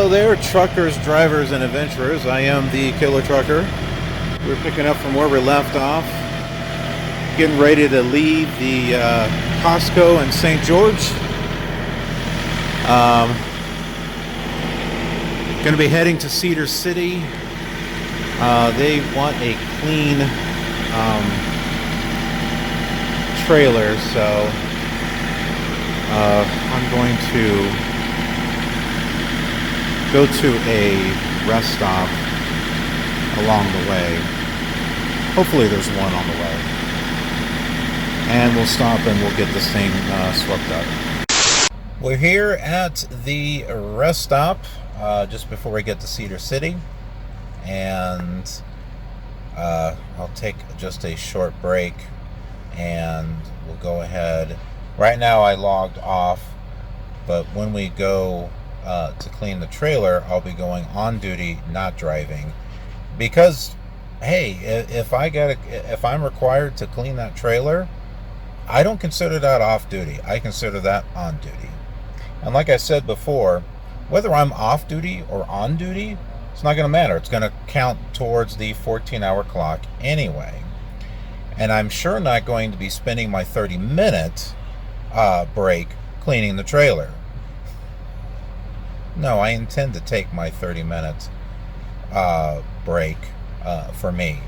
Hello there, truckers, drivers, and adventurers. I am the Killer Trucker. We're picking up from where we left off. Getting ready to leave the Costco in St. George. Going to be heading to Cedar City. They want a clean trailer, so I'm going to go to a rest stop along the way. Hopefully there's one on the way. And we'll stop and we'll get this thing swept up. We're here at the rest stop just before we get to Cedar City. And I'll take just a short break and we'll go ahead. Right now I logged off, but when we go to clean the trailer, I'll be going on duty, not driving, because hey, if I'm required to clean that trailer, I don't consider that off duty. I consider that on duty. And like I said before, whether I'm off duty or on duty, it's not going to matter. It's going to count towards the 14-hour clock anyway. And I'm sure not going to be spending my 30-minute break cleaning the trailer. No, I intend to take my 30-minute break for me,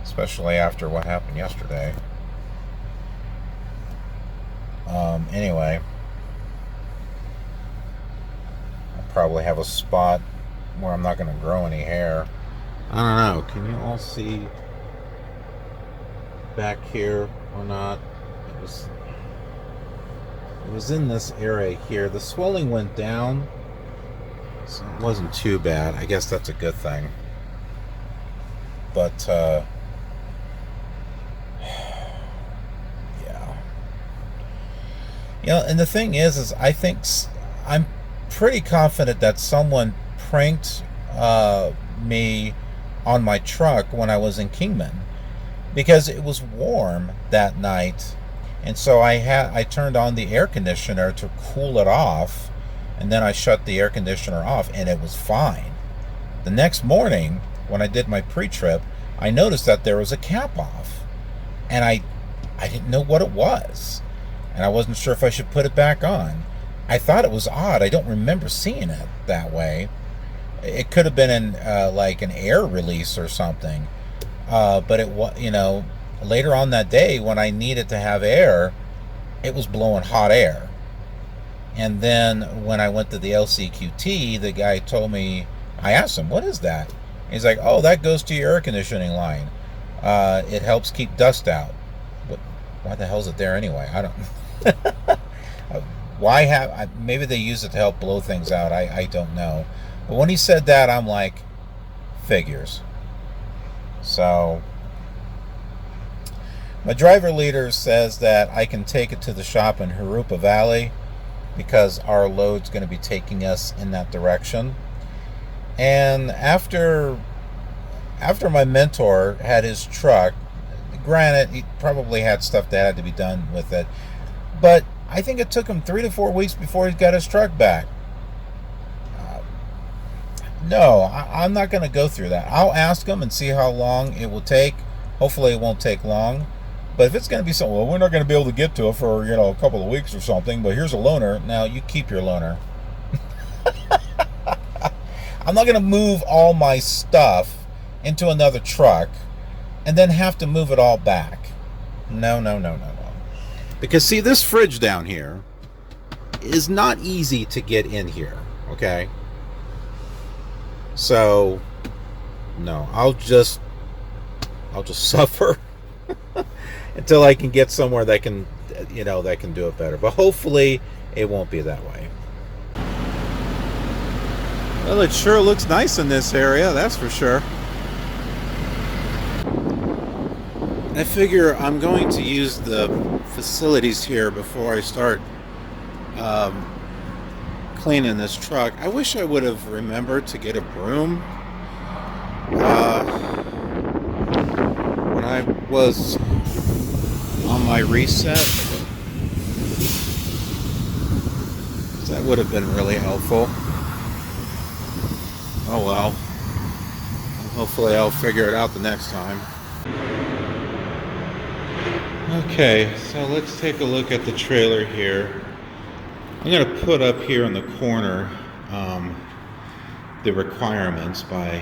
especially after what happened yesterday. Anyway, I'll probably have a spot where I'm not going to grow any hair. I don't know. Can you all see back here or not? It was in this area here. The swelling went down, so it wasn't too bad. I guess that's a good thing. But yeah. You know, and the thing is I think I'm pretty confident that someone pranked me on my truck when I was in Kingman, because it was warm that night. And so I turned on the air conditioner to cool it off, and then I shut the air conditioner off, and it was fine. The next morning, when I did my pre-trip, I noticed that there was a cap off, and I didn't know what it was, and I wasn't sure if I should put it back on. I thought it was odd. I don't remember seeing it that way. It could have been like an air release or something, but it was, you know. Later on that day, when I needed to have air, it was blowing hot air. And then when I went to the LCQT, the guy told me, I asked him, what is that? He's like, oh, that goes to your air conditioning line. It helps keep dust out. But why the hell is it there anyway? I don't. Maybe they use it to help blow things out. I don't know. But when he said that, I'm like, figures. So my driver leader says that I can take it to the shop in Harupa Valley because our load's going to be taking us in that direction. And after my mentor had his truck, granted, he probably had stuff that had to be done with it, but I think it took him 3 to 4 weeks before he got his truck back. No, I'm not going to go through that. I'll ask him and see how long it will take. Hopefully it won't take long. But if it's going to be something, well, we're not going to be able to get to it for, a couple of weeks or something, but here's a loaner. Now, you keep your loaner. I'm not going to move all my stuff into another truck and then have to move it all back. No. Because, see, this fridge down here is not easy to get in here, okay? So, no, I'll just suffer until I can get somewhere that can, that can do it better. But hopefully it won't be that way. Well, it sure looks nice in this area, that's for sure. I figure I'm going to use the facilities here before I start cleaning this truck. I wish I would have remembered to get a broom when I was on my reset. That would have been really helpful. well. Hopefully I'll figure it out the next time. Okay, so let's take a look at the trailer here. I'm going to put up here in the corner the requirements by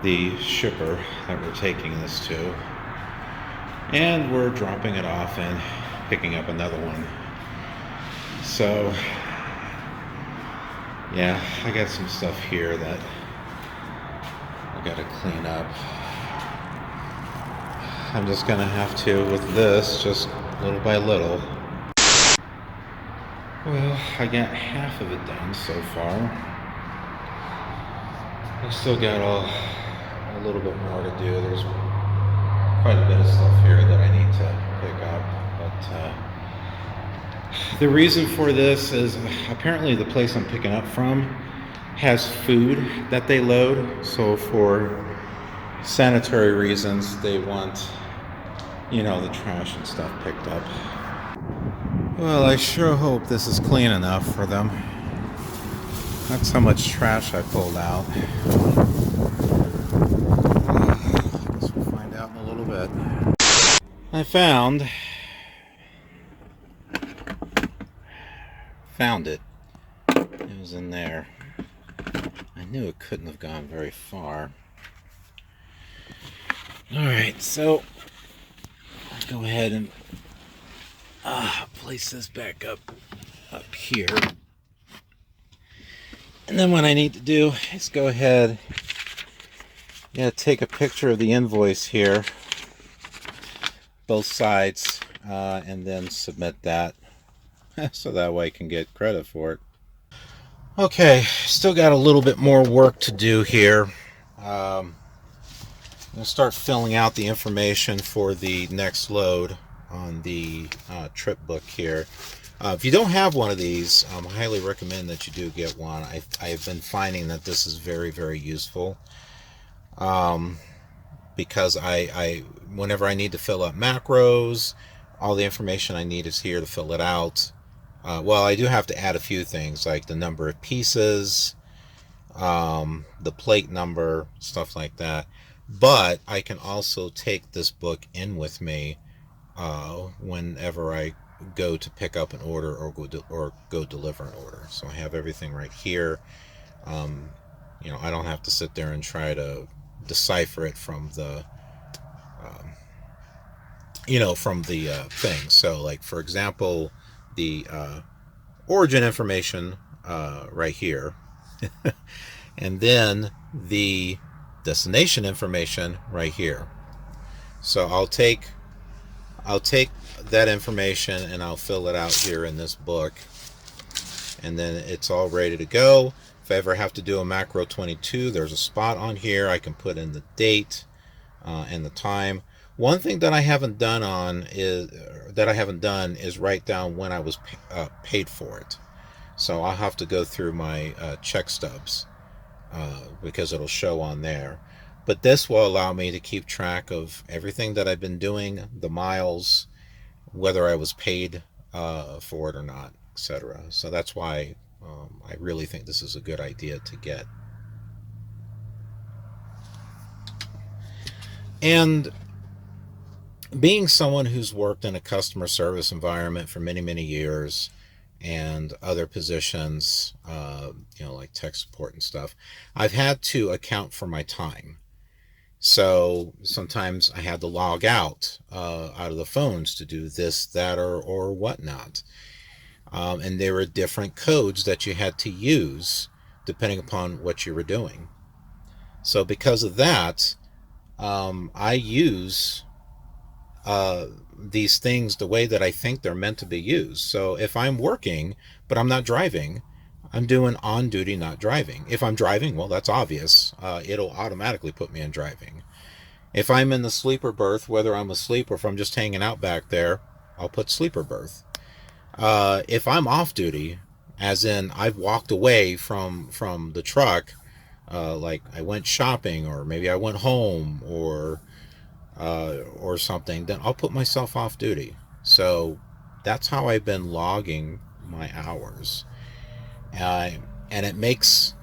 the shipper that we're taking this to. And we're dropping it off and picking up another one. So, yeah, I got some stuff here that I got to clean up. I'm just going to have to, with this, just little by little. Well, I got half of it done so far. I still got a little bit more to do. There's quite a bit of stuff here that I need to pick up. But the reason for this is apparently the place I'm picking up from has food that they load. So for sanitary reasons, they want, you know, the trash and stuff picked up. Well, I sure hope this is clean enough for them. That's how much trash I pulled out. I guess we'll find out in a little bit. I found it. It was in there. I knew it couldn't have gone very far. Alright, so I'll go ahead and place this back up here. And then what I need to do is go ahead, take a picture of the invoice here, both sides, and then submit that, so that way I can get credit for it. Okay, still got a little bit more work to do here. I'm going to start filling out the information for the next load on the trip book here. If you don't have one of these, I highly recommend that you do get one. I've been finding that this is very, very useful, because whenever I need to fill up macros, all the information I need is here to fill it out. Well, I do have to add a few things like the number of pieces, the plate number, stuff like that. But I can also take this book in with me whenever I go to pick up an order or go deliver an order. So I have everything right here. I don't have to sit there and try to decipher it from the thing. So like, for example, the origin information right here and then the destination information right here. So I'll take that information and I'll fill it out here in this book, and then it's all ready to go. If I ever have to do a macro 22, there's a spot on here I can put in the date and the time. One thing that I haven't done is write down when I was paid for it. So I'll have to go through my check stubs because it'll show on there. But this will allow me to keep track of everything that I've been doing, the miles, whether I was paid for it or not, etc. So that's why I really think this is a good idea to get. And being someone who's worked in a customer service environment for many, many years and other positions, like tech support and stuff, I've had to account for my time. So sometimes I had to log out of the phones to do this, that, or whatnot. And there were different codes that you had to use depending upon what you were doing. So because of that, I use these things the way that I think they're meant to be used. So if I'm working, but I'm not driving, I'm doing on duty, not driving. If I'm driving, well, that's obvious. It'll automatically put me in driving. If I'm in the sleeper berth, whether I'm asleep or if I'm just hanging out back there, I'll put sleeper berth. If I'm off duty, as in I've walked away from the truck, like I went shopping, or maybe I went home, or something, then I'll put myself off duty. So that's how I've been logging my hours. And it makes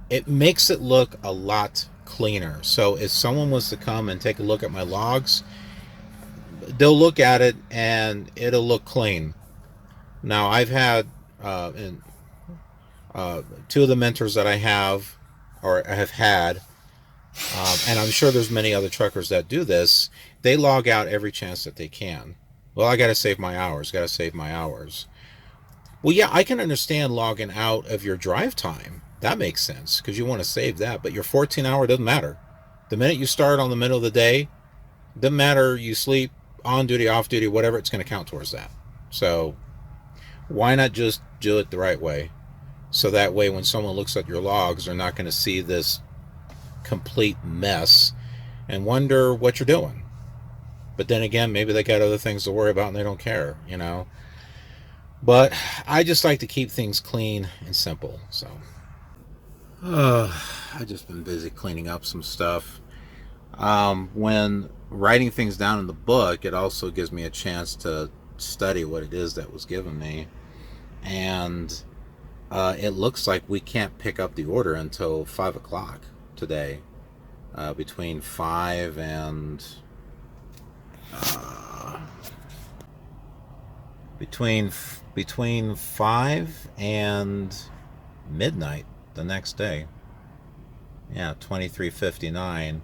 it makes it look a lot cleaner. So if someone was to come and take a look at my logs, they'll look at it and it'll look clean. Now, I've had two of the mentors that I have, or have had, and I'm sure there's many other truckers that do this, they log out every chance that they can. Well, I got to save my hours, got to save my hours. Well, yeah, I can understand logging out of your drive time. That makes sense because you want to save that, but your 14-hour doesn't matter. The minute you start on the middle of the day, doesn't matter you sleep, on duty, off duty, whatever, it's going to count towards that. So why not just do it the right way? So that way when someone looks at your logs, they're not going to see this complete mess and wonder what you're doing. But then again, maybe they got other things to worry about and they don't care, you know. But I just like to keep things clean and simple. So I've just been busy cleaning up some stuff. When writing things down in the book, it also gives me a chance to study what it is that was given me. And it looks like we can't pick up the order until 5 o'clock today. Between 5 and between 5 and midnight the next day. Yeah, 23:59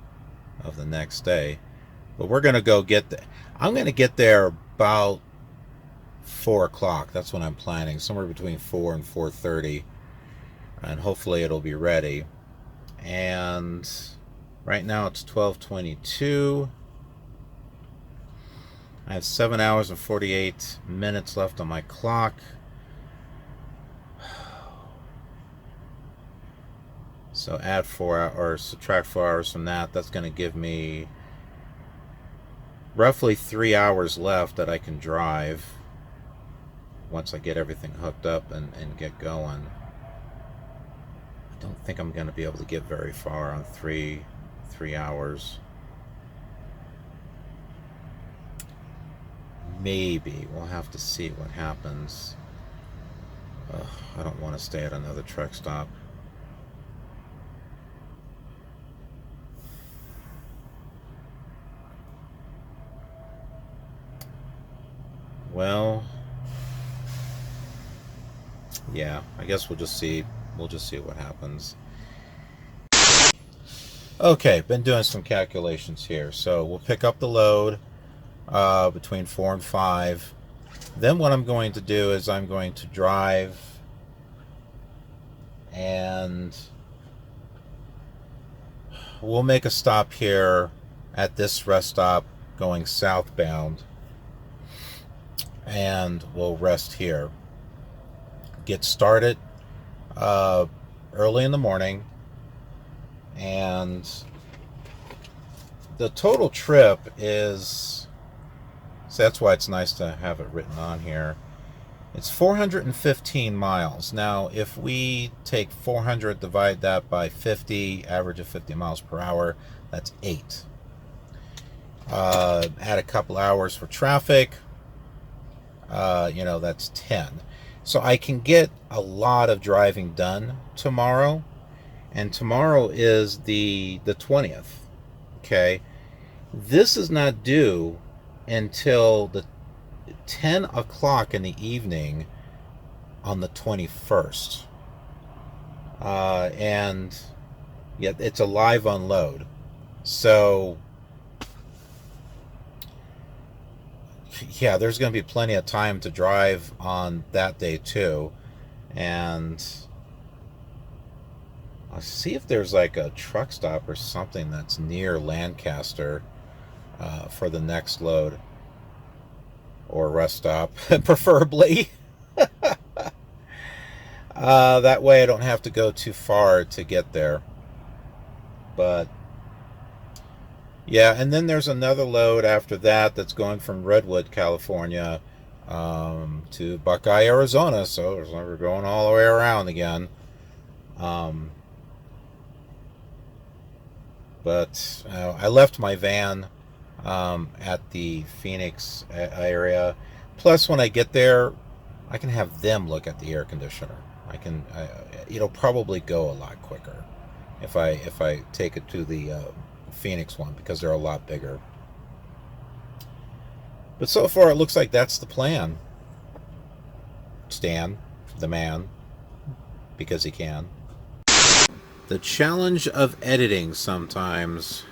of the next day. But we're gonna go get the. I'm gonna get there about 4 o'clock. That's what I'm planning. Somewhere between 4 and 4:30, and hopefully it'll be ready. And right now it's 12:22. I have 7 hours and 48 minutes left on my clock. So add 4 hours, or subtract 4 hours from that. That's going to give me roughly 3 hours left that I can drive once I get everything hooked up and get going. I don't think I'm going to be able to get very far on three hours. Maybe. We'll have to see what happens. I don't want to stay at another truck stop. Well, yeah, I guess we'll just see what happens. Okay, been doing some calculations here. So we'll pick up the load between 4 and 5. Then what I'm going to do is I'm going to drive and we'll make a stop here at this rest stop going southbound, and we'll rest here. Get started early in the morning, and the total trip is, so that's why it's nice to have it written on here. It's 415 miles. Now, if we take 400, divide that by 50, average of 50 miles per hour, that's 8. Add a couple hours for traffic, that's 10. So I can get a lot of driving done tomorrow, and tomorrow is the 20th. Okay, this is not due until the 10 o'clock in the evening on the 21st. And yeah, it's a live unload. So yeah, there's going to be plenty of time to drive on that day too. And I'll see if there's like a truck stop or something that's near Lancaster for the next load, or rest stop preferably. That way I don't have to go too far to get there. But yeah, and then there's another load after that that's going from Redwood, California to Buckeye, Arizona. So we're going all the way around again. But I left my van at the Phoenix area. Plus, when I get there, I can have them look at the air conditioner. It'll probably go a lot quicker. if I take it to the Phoenix one, because they're a lot bigger. But so far it looks like that's the plan. Stan, the man, because he can. The challenge of editing sometimes.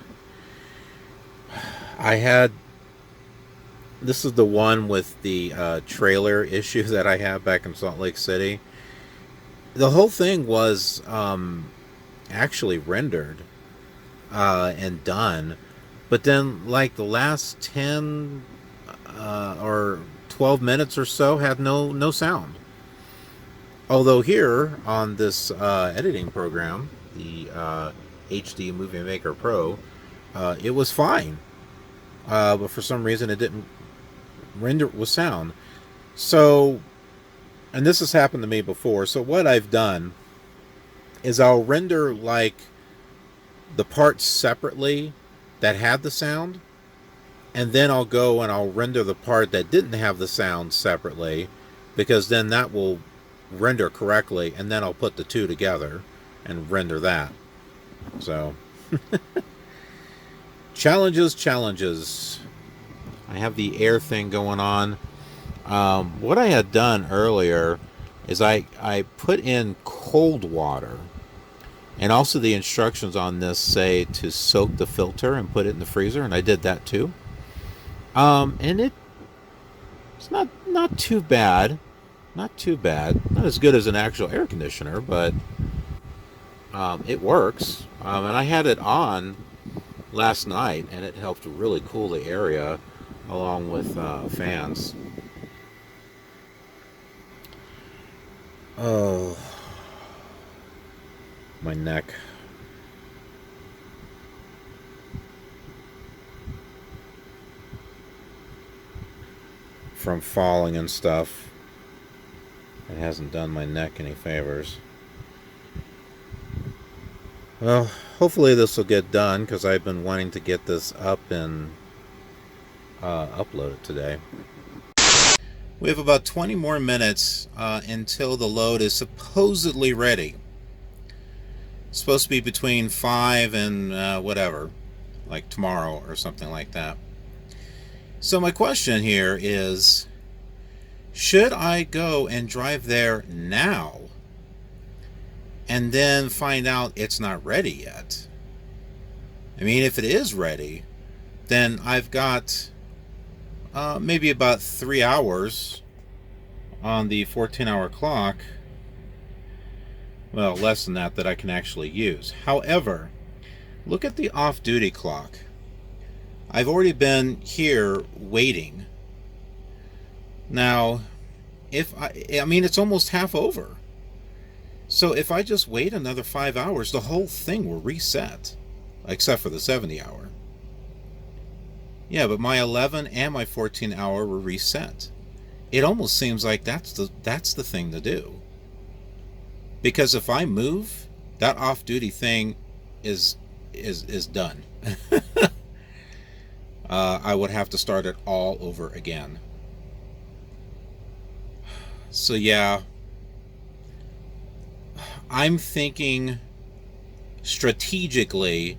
This is the one with the trailer issue that I have back in Salt Lake City. The whole thing was actually rendered and done, but then like the last 10 or 12 minutes or so had no sound. Although here on this editing program, the HD Movie Maker Pro, it was fine, but for some reason it didn't render with sound. So, and this has happened to me before, so what I've done is I'll render like the parts separately that had the sound, and then I'll go and I'll render the part that didn't have the sound separately, because then that will render correctly, and then I'll put the two together and render that. So challenges. I have the air thing going on. What I had done earlier is I put in cold water, and also the instructions on this say to soak the filter and put it in the freezer, and I did that too. And it's not too bad. Not too bad. Not as good as an actual air conditioner, but it works. And I had it on last night, and it helped really cool the area along with fans. Oh, my neck. From falling and stuff. It hasn't done my neck any favors. Well, hopefully this will get done, because I've been wanting to get this up and upload it today. We have about 20 more minutes until the load is supposedly ready. It's supposed to be between 5 and whatever, like tomorrow or something like that. So my question here is, should I go and drive there now and then find out it's not ready yet? I mean, if it is ready, then I've got maybe about 3 hours on the 14-hour clock. Well, less than that I can actually use. However, look at the off-duty clock. I've already been here waiting. Now, I mean, it's almost half over. So if I just wait another 5 hours, the whole thing will reset, except for the 70-hour. Yeah, but my 11 and my 14-hour were reset. It almost seems like that's the thing to do. Because if I move, that off-duty thing is done. I would have to start it all over again. So yeah, I'm thinking strategically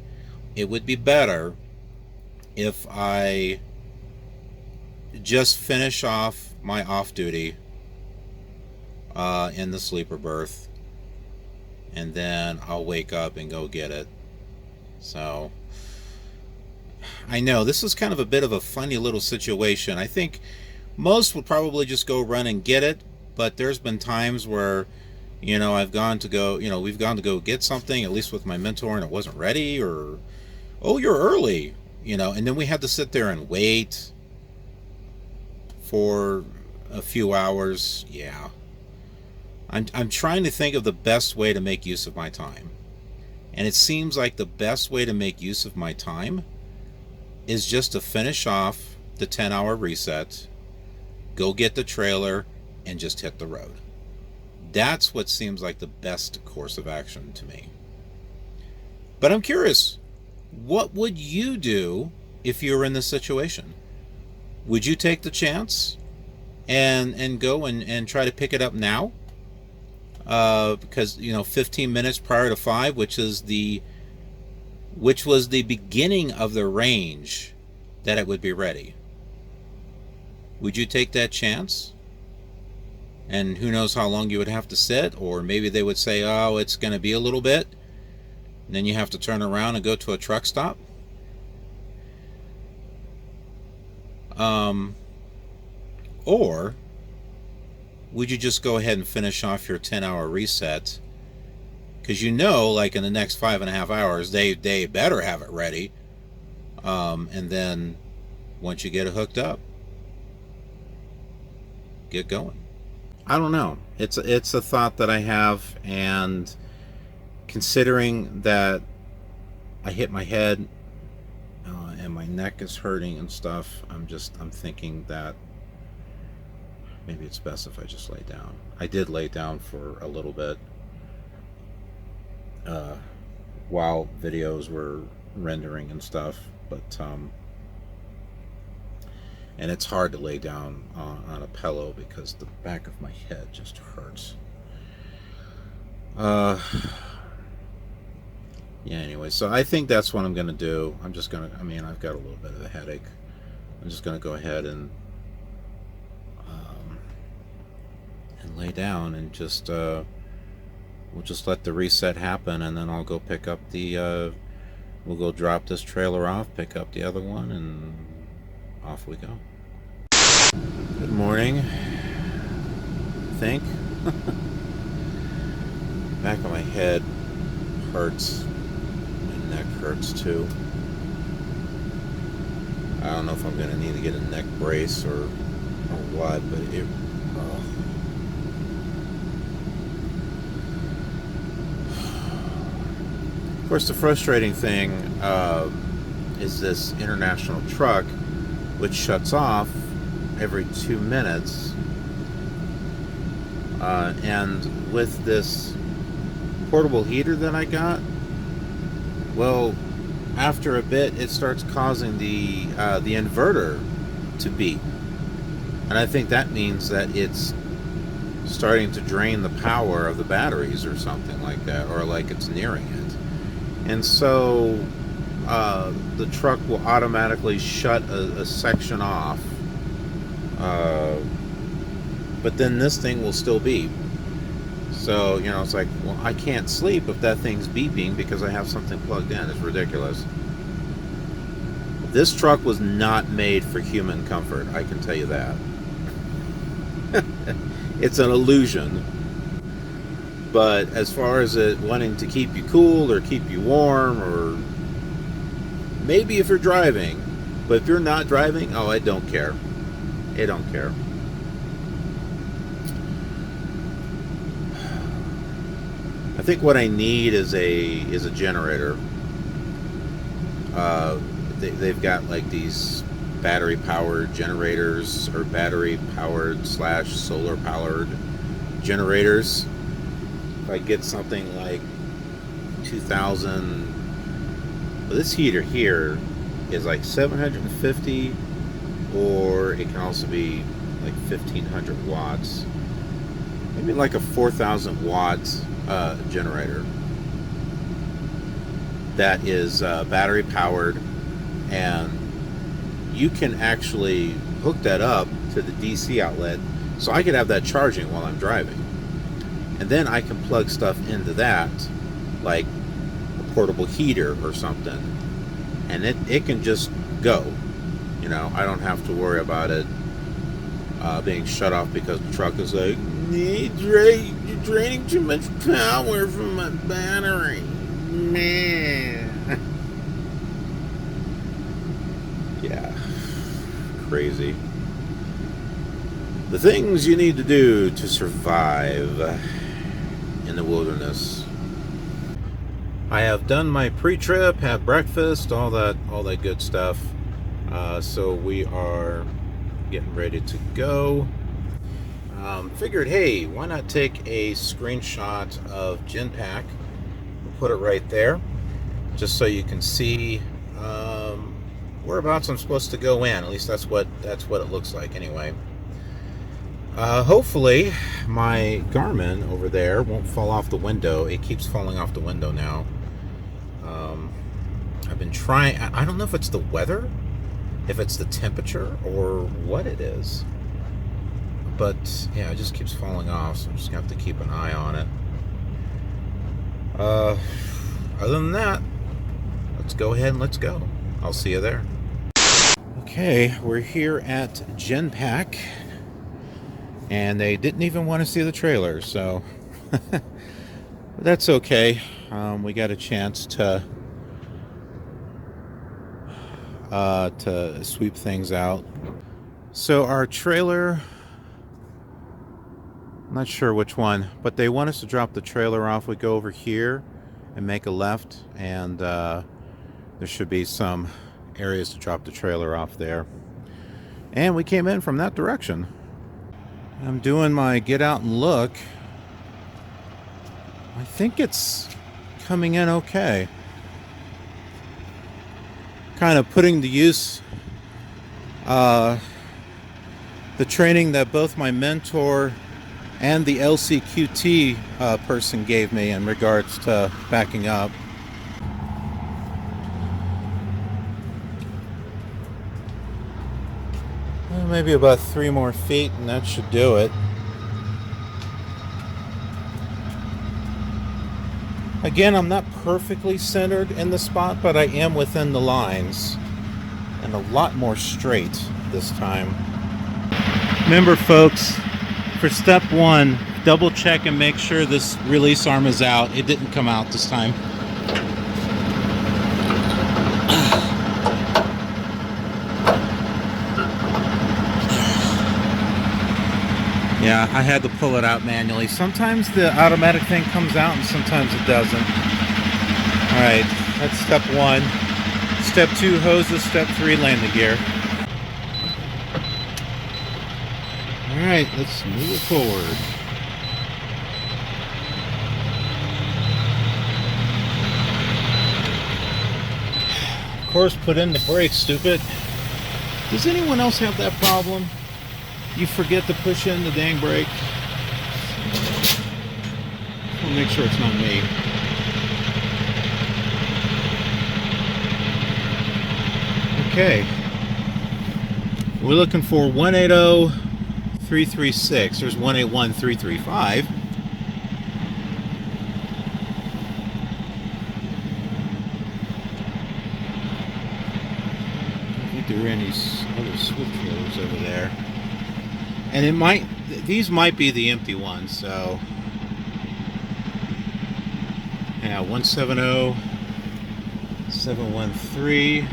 it would be better if I just finish off my off-duty in the sleeper berth, and then I'll wake up and go get it. So I know this is kind of a bit of a funny little situation. I think most would probably just go run and get it, but there's been times where, you know, we've gone to go get something, at least with my mentor, and it wasn't ready, or, oh, you're early, you know, and then we had to sit there and wait for a few hours. Yeah. I'm trying to think of the best way to make use of my time. And it seems like the best way to make use of my time is just to finish off the 10-hour reset, go get the trailer, and just hit the road. That's what seems like the best course of action to me. But I'm curious, what would you do if you were in this situation? Would you take the chance and go and try to pick it up now? because 15 minutes prior to 5, which was the beginning of the range that it would be ready. Would you take that chance? And who knows how long you would have to sit, or maybe they would say, oh, it's going to be a little bit, and then you have to turn around and go to a truck stop. Or would you just go ahead and finish off your 10-hour reset? Because like in the next 5.5 hours, they better have it ready. And then once you get it hooked up, get going. I don't know. It's a thought that I have, and considering that I hit my head and my neck is hurting and stuff, I'm thinking that maybe it's best if I just lay down. I did lay down for a little bit while videos were rendering and stuff, but and it's hard to lay down on a pillow because the back of my head just hurts. Yeah, anyway, so I think that's what I'm going to do. I've got a little bit of a headache. I'm just going to go ahead and lay down and just we'll just let the reset happen, and then I'll go pick up we'll go drop this trailer off, pick up the other one, and off we go. Good morning. I think back of my head hurts. My neck hurts too. I don't know if I'm gonna need to get a neck brace or what, but of course, the frustrating thing is this international truck, which shuts off every 2 minutes, and with this portable heater that I got, well, after a bit it starts causing the inverter to beep, and I think that means that it's starting to drain the power of the batteries or something like that, or like it's nearing it, and so the truck will automatically shut a section off, but then this thing will still beep. So, it's like, well, I can't sleep if that thing's beeping because I have something plugged in. It's ridiculous. This truck was not made for human comfort, I can tell you that. It's an illusion. But as far as it wanting to keep you cool or keep you warm, or maybe if you're driving, but if you're not driving, oh, I don't care. I don't care. I think what I need is a generator. They've got like these battery powered generators, or battery powered / solar powered generators. If I get something like 2000, well, this heater here is like 750, or it can also be like 1500 watts, maybe like a 4000 watts generator that is battery powered, and you can actually hook that up to the DC outlet, so I could have that charging while I'm driving, and then I can plug stuff into that, like a portable heater or something, and it can just go. I don't have to worry about it being shut off because the truck is like, you're draining too much power from my battery, man. Yeah, crazy. The things you need to do to survive in the wilderness. I have done my pre-trip, had breakfast, all that good stuff. So we are getting ready to go. Figured, hey, why not take a screenshot of Genpack and put it right there, just so you can see whereabouts I'm supposed to go in. At least that's what it looks like anyway. Hopefully my Garmin over there won't fall off the window. It keeps falling off the window now. I've been trying. I don't know if it's the weather, if it's the temperature, or what it is. But yeah, it just keeps falling off, so I'm just gonna have to keep an eye on it. Other than that, let's go ahead and let's go. I'll see you there. Okay, we're here at Genpack, and they didn't even want to see the trailer, so that's okay. We got a chance to sweep things out. So our trailer, I'm not sure which one, but they want us to drop the trailer off. We go over here and make a left, and there should be some areas to drop the trailer off there. And we came in from that direction. I'm doing my get out and look. I think it's coming in okay. Kind of putting to use the training that both my mentor and the LCQT person gave me in regards to backing up. Maybe about 3 more feet and that should do it. Again, I'm not perfectly centered in the spot, but I am within the lines and a lot more straight this time. Remember, folks, for step 1, double check and make sure this release arm is out. It didn't come out this time. Yeah, I had to pull it out manually. Sometimes the automatic thing comes out and sometimes it doesn't. Alright, that's step 1. Step 2, hoses. Step 3, landing gear. Alright, let's move it forward. Of course, put in the brakes, stupid. Does anyone else have that problem? You forget to push in the dang brake. I'll make sure it's not me. Okay. We're looking for 180-336. There's 181-335. I think there are any other Swift trailers over there. And it might, these might be the empty ones, so yeah, 170, 713.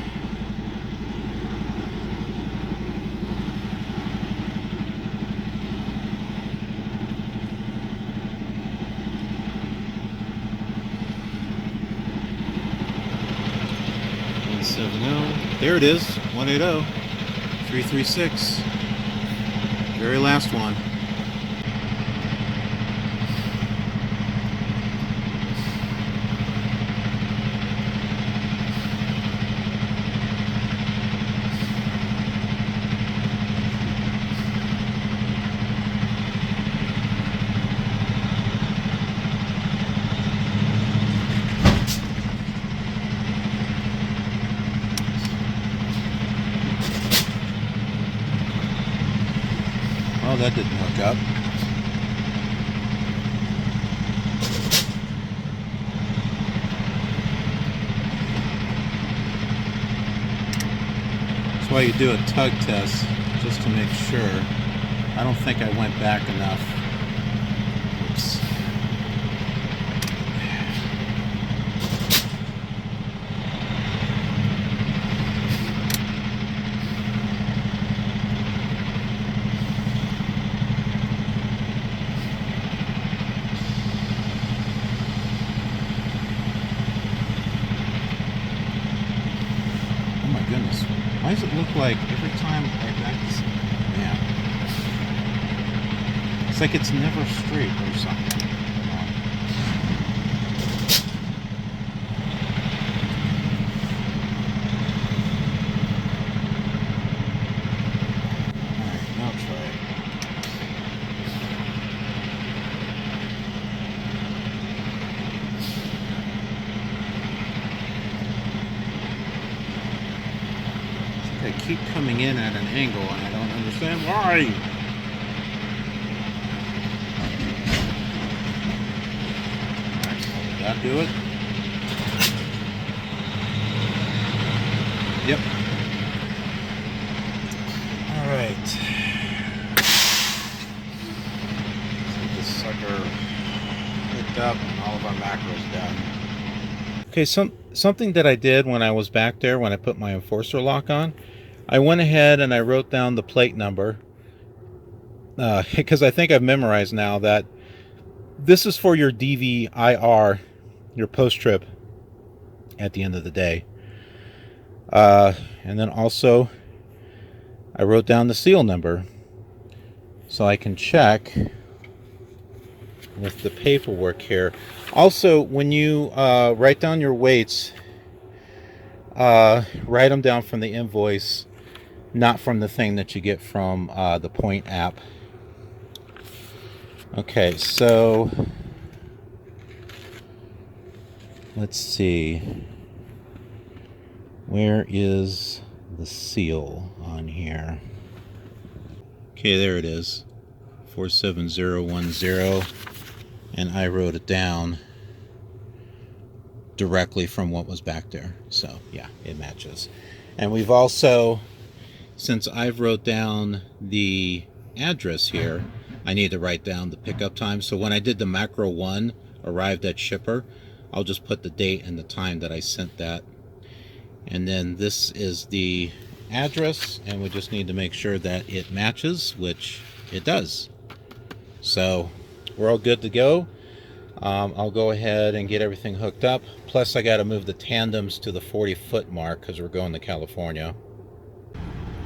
There it is, 180-336. Very last one. Oh, that didn't hook up. That's why you do a tug test, just to make sure. I don't think I went back enough. Oops. Goodness, why does it look like every time I back this? Yeah. It's like it's never straight or something. Alright, now try it. They keep coming in at an angle, and I don't understand why. Did that do it? Yep. All right. Get this sucker hooked up and all of our macros done. Okay, something that I did when I was back there when I put my enforcer lock on, I went ahead and I wrote down the plate number because I think I've memorized now that this is for your DVIR, your post trip at the end of the day. And then also I wrote down the seal number so I can check with the paperwork here. Also, when you write down your weights, write them down from the invoice, not from the thing that you get from the Point app. Okay, so let's see. Where is the seal on here? Okay, there it is. 47010. And I wrote it down directly from what was back there. So, yeah, it matches. And we've also, since I've wrote down the address here, I need to write down the pickup time. So when I did the macro 1, arrived at shipper, I'll just put the date and the time that I sent that. And then this is the address, and we just need to make sure that it matches, which it does. So we're all good to go. I'll go ahead and get everything hooked up. Plus I got to move the tandems to the 40-foot mark because we're going to California.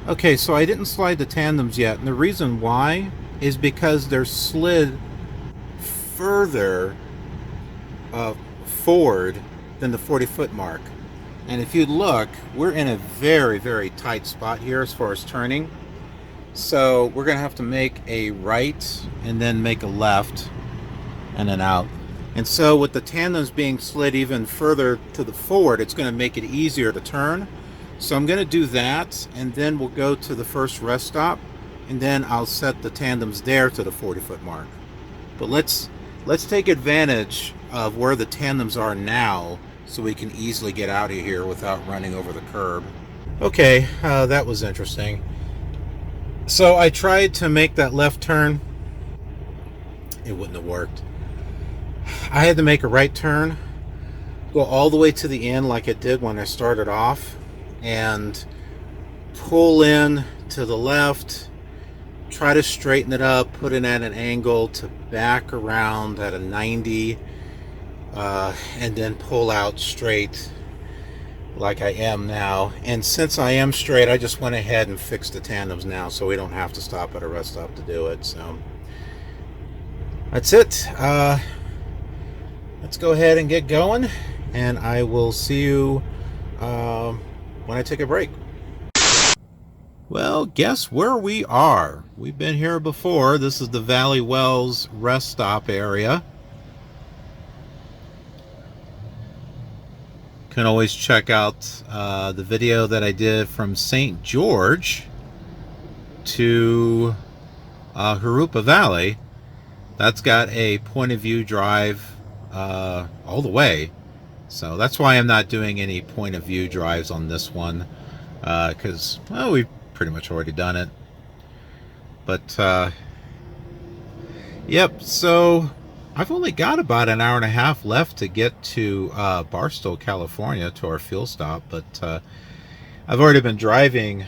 Okay, so I didn't slide the tandems yet, and the reason why is because they're slid further forward than the 40-foot mark. And if you look, we're in a very, very tight spot here as far as turning. So we're going to have to make a right and then make a left and then out. And so with the tandems being slid even further to the forward, it's going to make it easier to turn. So I'm going to do that, and then we'll go to the first rest stop, and then I'll set the tandems there to the 40-foot mark. But let's take advantage of where the tandems are now so we can easily get out of here without running over the curb. Okay, that was interesting. So I tried to make that left turn. It wouldn't have worked. I had to make a right turn, go all the way to the end like it did when I started off, and pull in to the left, try to straighten it up, put it at an angle to back around at a 90, and then pull out straight like I am now. And since I am straight, I just went ahead and fixed the tandems now so we don't have to stop at a rest stop to do it. So that's it. Let's go ahead and get going, and I will see you when I take a break. Well, guess where we are. We've been here before. This is the Valley Wells rest stop area. Can always check out the video that I did from St. George to Jurupa Valley. That's got a point of view drive all the way. So that's why I'm not doing any point of view drives on this one, because, well, we've pretty much already done it. But yep, so I've only got about an hour and a half left to get to Barstow, California, to our fuel stop. But I've already been driving.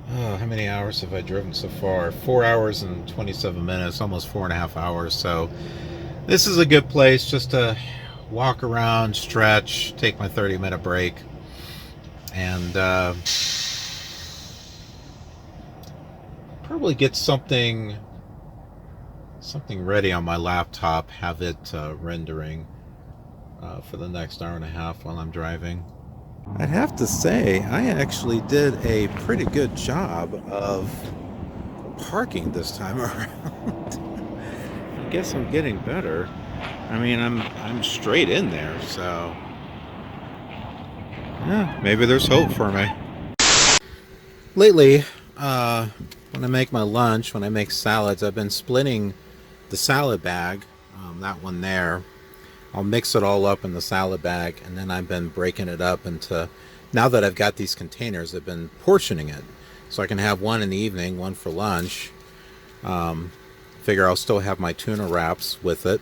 How many hours have I driven so far? 4 hours and 27 minutes, almost 4.5 hours. So this is a good place just to walk around, stretch, take my 30-minute break, and probably get something ready on my laptop, have it rendering for the next hour and a half while I'm driving. I'd have to say I actually did a pretty good job of parking this time around. I guess I'm getting better. I mean, I'm straight in there, so yeah, maybe there's hope for me. Lately, when I make my lunch, when I make salads, I've been splitting the salad bag, that one there. I'll mix it all up in the salad bag, and then I've been breaking it up into, now that I've got these containers, I've been portioning it. So I can have one in the evening, one for lunch. Figure I'll still have my tuna wraps with it.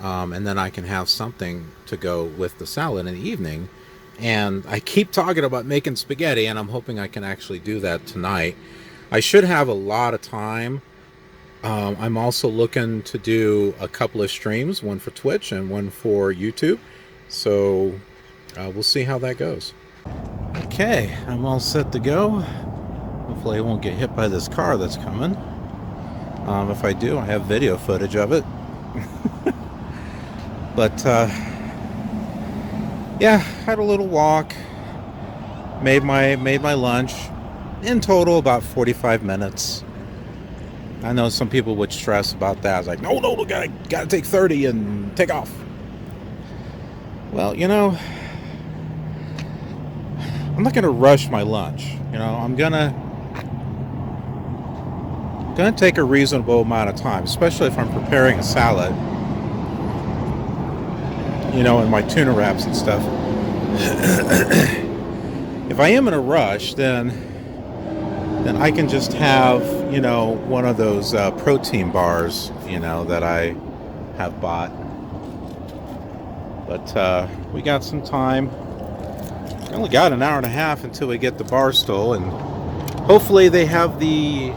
And then I can have something to go with the salad in the evening. And I keep talking about making spaghetti, and I'm hoping I can actually do that tonight. I should have a lot of time. I'm also looking to do a couple of streams, one for Twitch and one for YouTube. So we'll see how that goes. Okay, I'm all set to go. Hopefully I won't get hit by this car that's coming. If I do, I have video footage of it. But yeah, had a little walk, made my lunch. In total, about 45 minutes. I know some people would stress about that. It's like, no, gotta take 30 and take off. Well, you know, I'm not gonna rush my lunch. You know, I'm gonna take a reasonable amount of time, especially if I'm preparing a salad. You know, and my tuna wraps and stuff. If I am in a rush, then I can just have, you know, one of those protein bars, you know, that I have bought. But we got some time. We only got an hour and a half until we get the bar stool, and hopefully they have the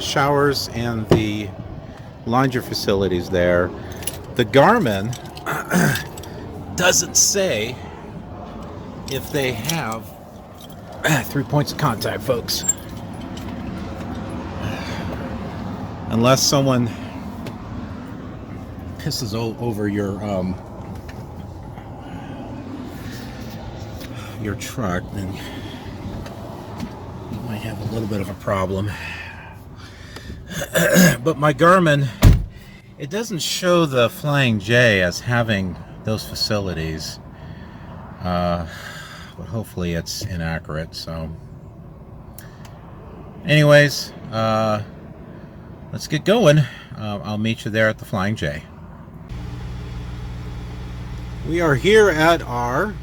showers and the laundry facilities there. The Garmin doesn't say if they have 3 points of contact, folks. Unless someone pisses over your truck, then you might have a little bit of a problem. But my Garmin, it doesn't show the Flying J as having those facilities. But hopefully it's inaccurate. So anyways, let's get going. I'll meet you there at the Flying J. We are here at our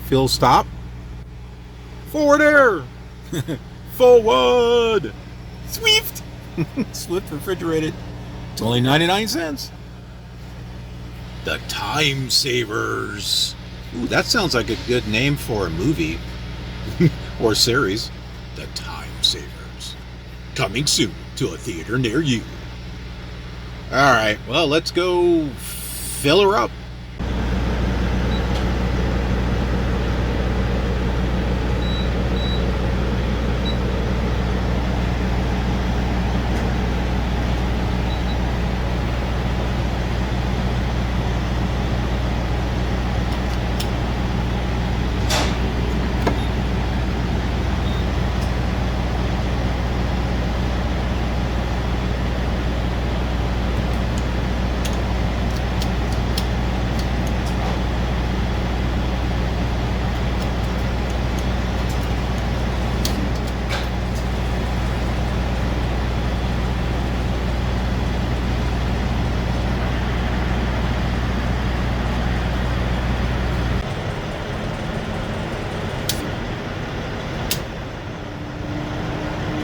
fuel stop. Forward air. Forward. Swift. Swift refrigerated. It's only 99 cents. The Time Savers. Ooh, that sounds like a good name for a movie or series. The Time Savers. Coming soon to a theater near you. Alright, well, let's go fill her up.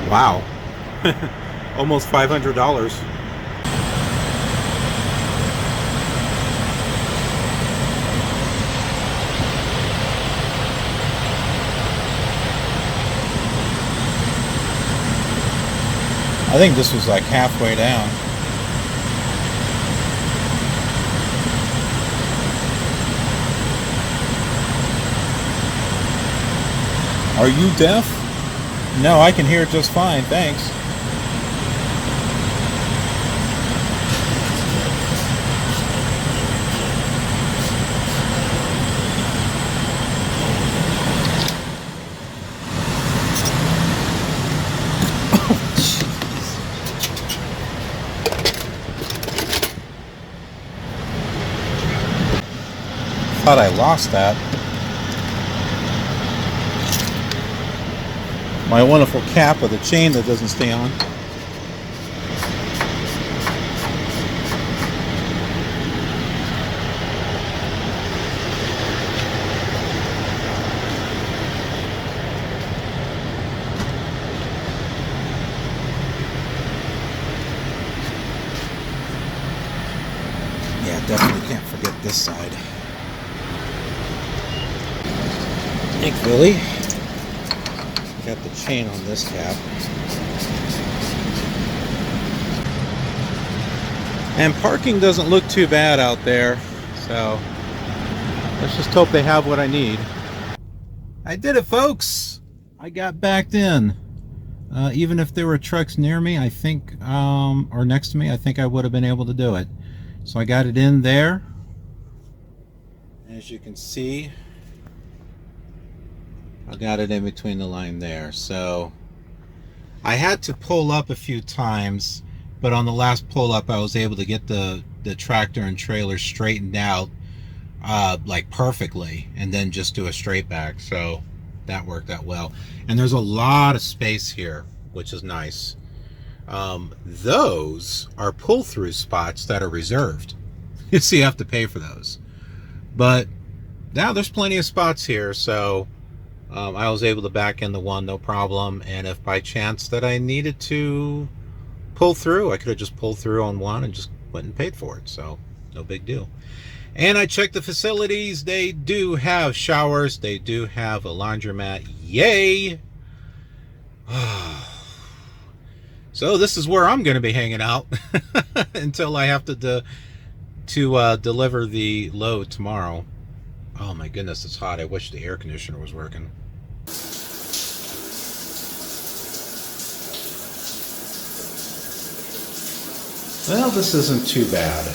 Wow. Almost $500. I think this was like halfway down. Are you deaf? No, I can hear it just fine, thanks. Thought I lost that. my wonderful cap with a chain that doesn't stay on. Yeah, definitely can't forget this side. Thankfully, got the chain on this cap. And parking doesn't look too bad out there, so let's just hope they have what I need. I did it, folks! I got backed in. Even if there were trucks near me, I think, or next to me, I think I would have been able to do it. So I got it in there. As you can see, I got it in between the line there. So I had to pull up a few times, but on the last pull up I was able to get the tractor and trailer straightened out like perfectly, and then just do a straight back. So that worked out well. And there's a lot of space here, which is nice. Those are pull-through spots that are reserved. So you have to pay for those. But now there's plenty of spots here, so I was able to back in the one, no problem. And if by chance that I needed to pull through, I could have just pulled through on one and just went and paid for it. So no big deal. And I checked the facilities. They do have showers. They do have a laundromat. Yay! So this is where I'm going to be hanging out until I have to deliver the load tomorrow. Oh my goodness, it's hot. I wish the air conditioner was working. Well, this isn't too bad.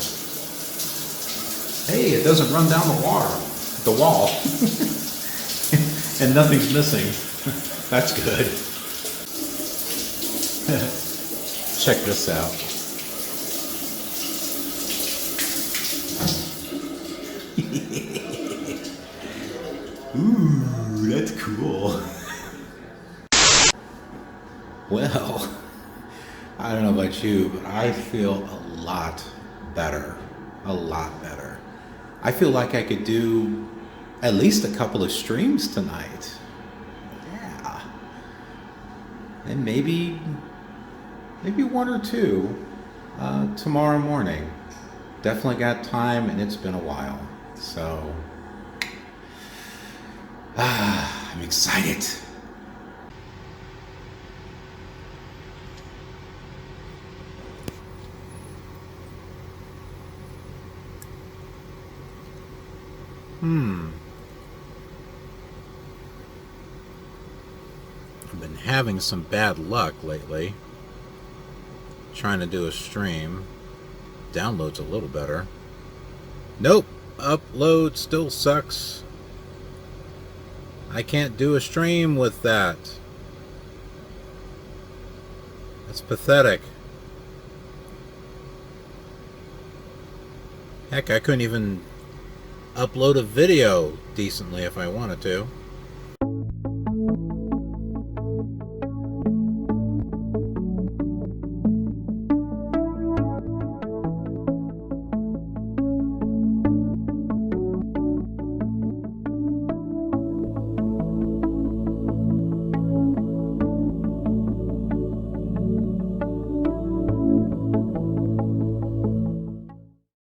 Hey, it doesn't run down the wall. And nothing's missing. That's good. Check this out. Ooh, that's cool. Well, I don't know about you, but I feel a lot better. A lot better. I feel like I could do at least a couple of streams tonight. Yeah. And maybe one or two tomorrow morning. Definitely got time, and it's been a while. So, I'm excited. I've been having some bad luck lately. Trying to do a stream. Download's a little better. Nope, upload still sucks. I can't do a stream with that. That's pathetic. Heck, I couldn't even upload a video decently if I wanted to.